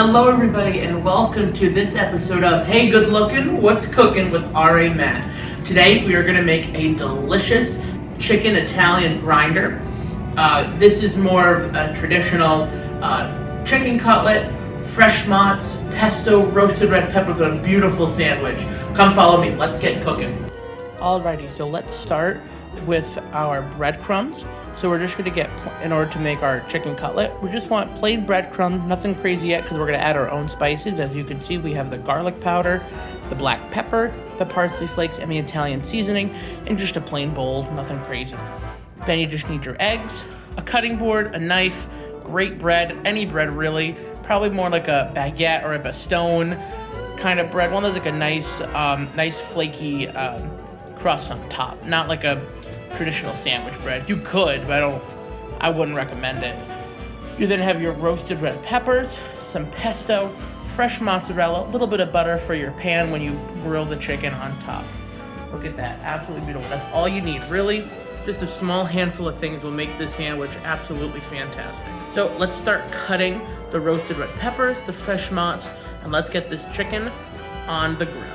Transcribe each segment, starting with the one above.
Hello everybody and welcome to this episode of Hey Good Lookin', What's Cookin' with R.A. Matt. Today we are going to make a delicious chicken Italian grinder. This is more of a traditional chicken cutlet, fresh mozz, pesto, roasted red pepper with a beautiful sandwich. Come follow me, let's get cooking. Alrighty, so let's start with our breadcrumbs. So we're just going to get, in order to make our chicken cutlet, we just want plain breadcrumbs, nothing crazy yet because we're going to add our own spices. As you can see, we have the garlic powder, the black pepper, the parsley flakes, and the Italian seasoning, and just a plain bowl, nothing crazy. Then you just need your eggs, a cutting board, a knife, great bread, any bread really, probably more like a baguette or a Bastogne kind of bread, one that's like a nice flaky crust on top, not like a traditional sandwich bread. You could, but I wouldn't recommend it. You then have your roasted red peppers, some pesto, fresh mozzarella, a little bit of butter for your pan when you grill the chicken on top. Look at that, absolutely beautiful. That's all you need, really. Just a small handful of things will make this sandwich absolutely fantastic. So let's start cutting the roasted red peppers, the fresh mozz, and let's get this chicken on the grill.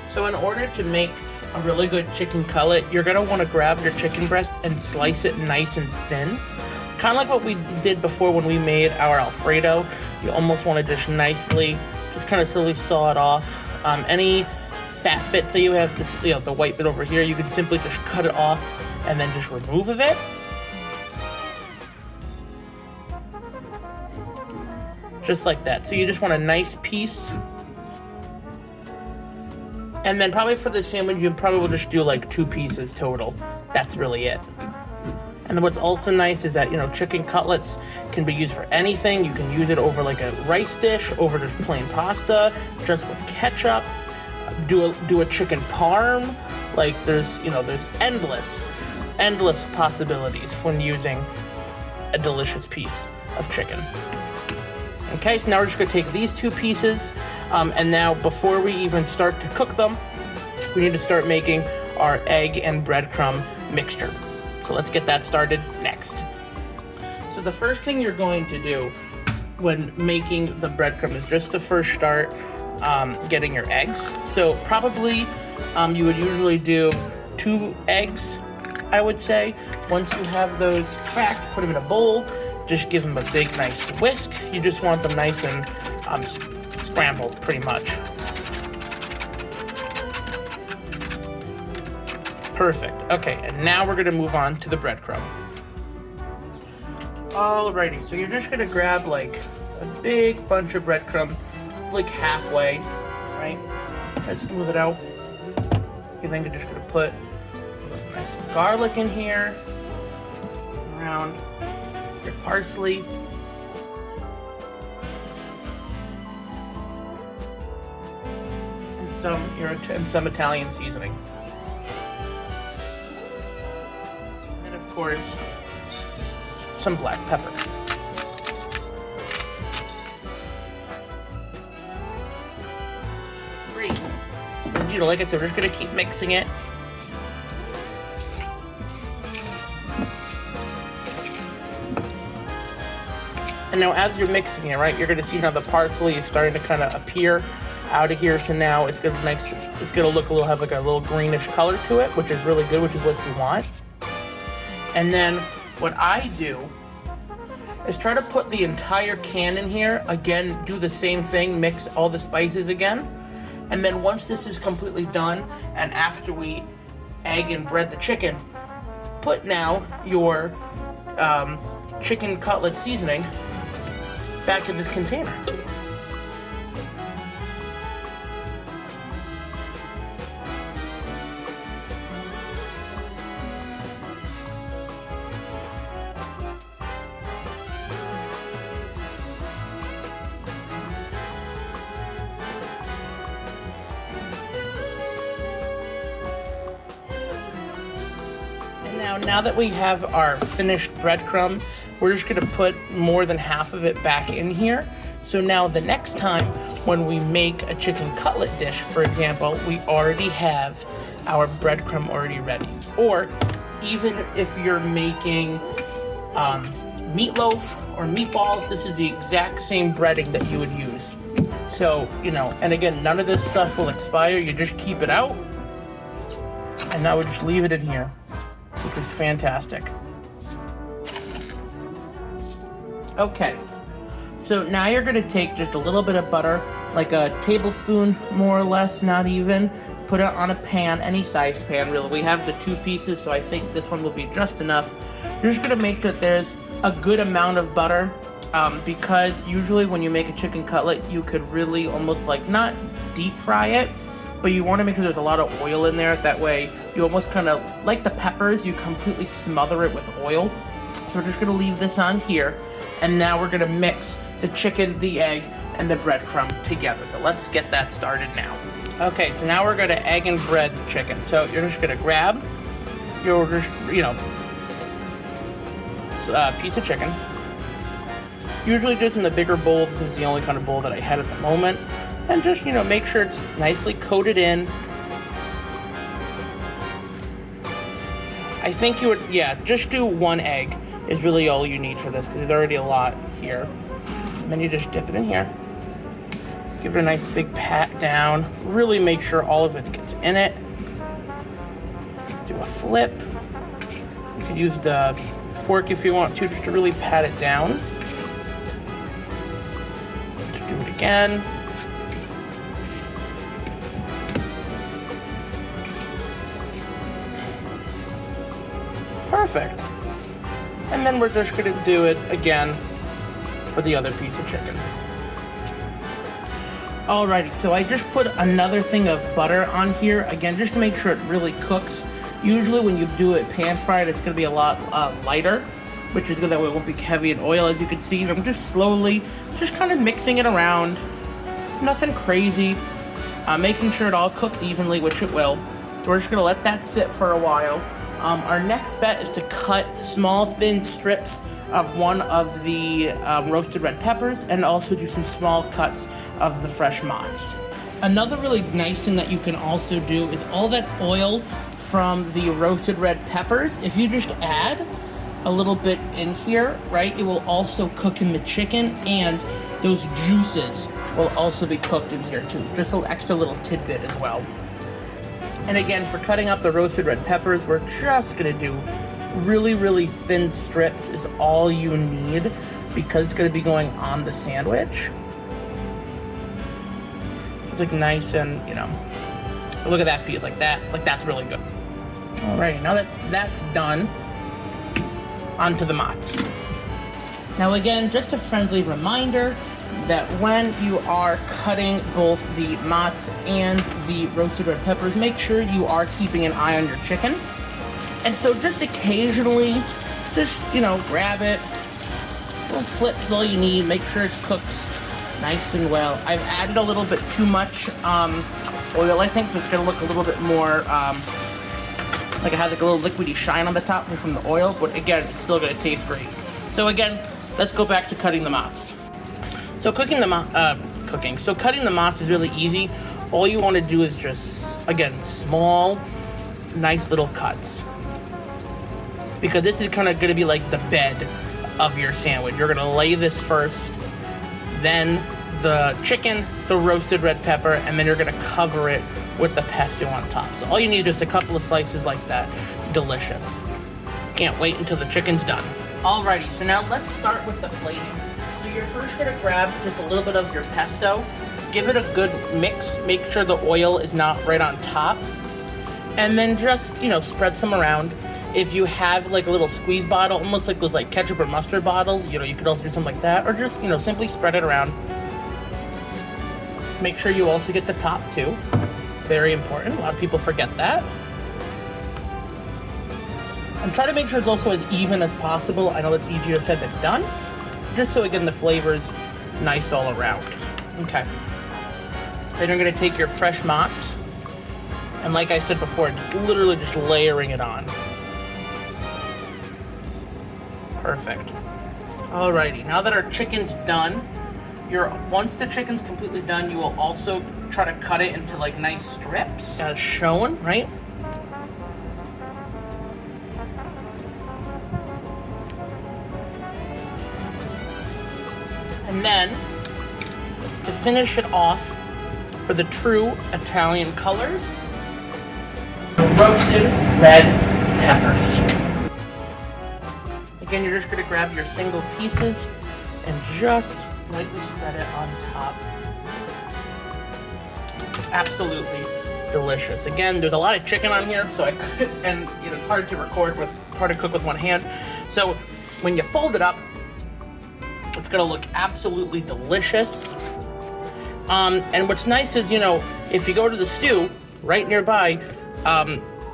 So in order to make a really good chicken cutlet, you're going to want to grab your chicken breast and slice it nice and thin. Kind of like what we did before when we made our Alfredo. You almost want to just kind of slowly saw it off. Any fat bits that you have, the white bit over here, you can simply just cut it off and then just remove of it. Just like that. So you just want a nice piece. And then probably for the sandwich, you probably will just do like 2 pieces total. That's really it. And then what's also nice is that, chicken cutlets can be used for anything. You can use it over like a rice dish, over just plain pasta, just with ketchup. Do a chicken parm. Like there's endless possibilities when using a delicious piece of chicken. Okay, so now we're just gonna take these 2 pieces, and now before we even start to cook them, we need to start making our egg and breadcrumb mixture. So let's get that started next. So the first thing you're going to do when making the breadcrumb is just to first start getting your eggs. So probably you would usually do 2 eggs, I would say. Once you have those cracked, put them in a bowl. Just give them a big, nice whisk. You just want them nice and scrambled, pretty much. Perfect. Okay, and now we're gonna move on to the breadcrumb. Alrighty, so you're just gonna grab like a big bunch of breadcrumb, like halfway, right? Try to smooth it out. You then you're just gonna put nice garlic in here, around your parsley, and some Italian seasoning, and of course some black pepper. Great. And, like I said, we're just gonna keep mixing it. And now as you're mixing it, right, you're going to see how the parsley is starting to kind of appear out of here. So now it's going to have like a little greenish color to it, which is really good, which is what you want. And then what I do is try to put the entire can in here. Again, do the same thing, mix all the spices again. And then once this is completely done, and after we egg and bread the chicken, put now your chicken cutlet seasoning back in this container. And now that we have our finished breadcrumb, we're just gonna put more than half of it back in here. So now the next time when we make a chicken cutlet dish, for example, we already have our breadcrumb already ready. Or even if you're making meatloaf or meatballs, this is the exact same breading that you would use. So, you know, and again, none of this stuff will expire. You just keep it out. And now we just leave it in here, which is fantastic. Okay, so now you're gonna take just a little bit of butter, like a tablespoon, more or less, not even. Put it on a pan, any size pan, really. We have the 2 pieces, so I think this one will be just enough. You're just gonna make sure that there's a good amount of butter, because usually when you make a chicken cutlet, you could really almost like not deep fry it, but you want to make sure there's a lot of oil in there. That way you almost kind of, like the peppers, you completely smother it with oil. So we're just going to leave this on here. And now we're going to mix the chicken, the egg, and the breadcrumb together. So let's get that started now. Okay, so now we're going to egg and bread the chicken. So you're just going to grab your, piece of chicken. Usually just in the bigger bowl. This is the only kind of bowl that I had at the moment. And just, make sure it's nicely coated in. I think you would, just do 1 egg is really all you need for this, because there's already a lot here. And then you just dip it in here. Give it a nice big pat down. Really make sure all of it gets in it. Do a flip. You could use the fork if you want to, just to really pat it down. Just do it again. Perfect. And then we're just going to do it again for the other piece of chicken. Alrighty, so I just put another thing of butter on here, again, just to make sure it really cooks. Usually when you do it pan fried, it's going to be a lot lighter, which is good, that way it won't be heavy in oil, as you can see. I'm just slowly, just kind of mixing it around. Nothing crazy. Making sure it all cooks evenly, which it will. So we're just going to let that sit for a while. Our next bet is to cut small, thin strips of one of the roasted red peppers, and also do some small cuts of the fresh mozz. Another really nice thing that you can also do is all that oil from the roasted red peppers, if you just add a little bit in here, right, it will also cook in the chicken, and those juices will also be cooked in here too. Just an extra little tidbit as well. And again, for cutting up the roasted red peppers, we're just gonna do really, really thin strips is all you need, because it's gonna be going on the sandwich. It's like nice and, look at that piece, like that's really good. All right, now that that's done, onto the mozz. Now again, just a friendly reminder that when you are cutting both the mozz and the roasted red peppers, make sure you are keeping an eye on your chicken. And so just occasionally, just, grab it. Little flips all you need. Make sure it cooks nice and well. I've added a little bit too much oil, I think, so it's going to look a little bit more like it has like a little liquidy shine on the top just from the oil, but again, it's still going to taste great. So again, let's go back to cutting the mozz. So cutting the mozz is really easy. All you want to do is just, again, small, nice little cuts. Because this is kind of going to be like the bed of your sandwich. You're going to lay this first, then the chicken, the roasted red pepper, and then you're going to cover it with the pesto on top. So all you need is just a couple of slices like that. Delicious. Can't wait until the chicken's done. Alrighty, so now let's start with the plating. So you're first going to grab just a little bit of your pesto, give it a good mix, make sure the oil is not right on top, and then just, spread some around. If you have like a little squeeze bottle, almost like those like ketchup or mustard bottles, you could also do something like that, or just, simply spread it around. Make sure you also get the top too. Very important, a lot of people forget that. And try to make sure it's also as even as possible. I know that's easier said than done. Just so again, the flavor's nice all around. Okay. Then you're gonna take your fresh mozz, and like I said before, literally just layering it on. Perfect. Alrighty, now that our chicken's done, once the chicken's completely done, you will also try to cut it into like nice strips, as shown, right? And then, to finish it off, for the true Italian colors, roasted red peppers. Again, you're just gonna grab your single pieces and just lightly spread it on top. Absolutely delicious. Again, there's a lot of chicken on here, so and it's hard to cook with one hand. So when you fold it up, it's gonna look absolutely delicious. And what's nice is, if you go to the stew right nearby,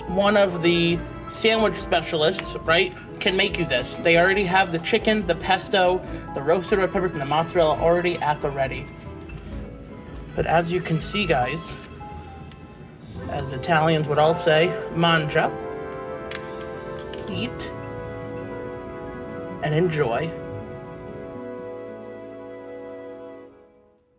one of the sandwich specialists, right, can make you this. They already have the chicken, the pesto, the roasted red peppers, and the mozzarella already at the ready. But as you can see, guys, as Italians would all say, mangia, eat, and enjoy.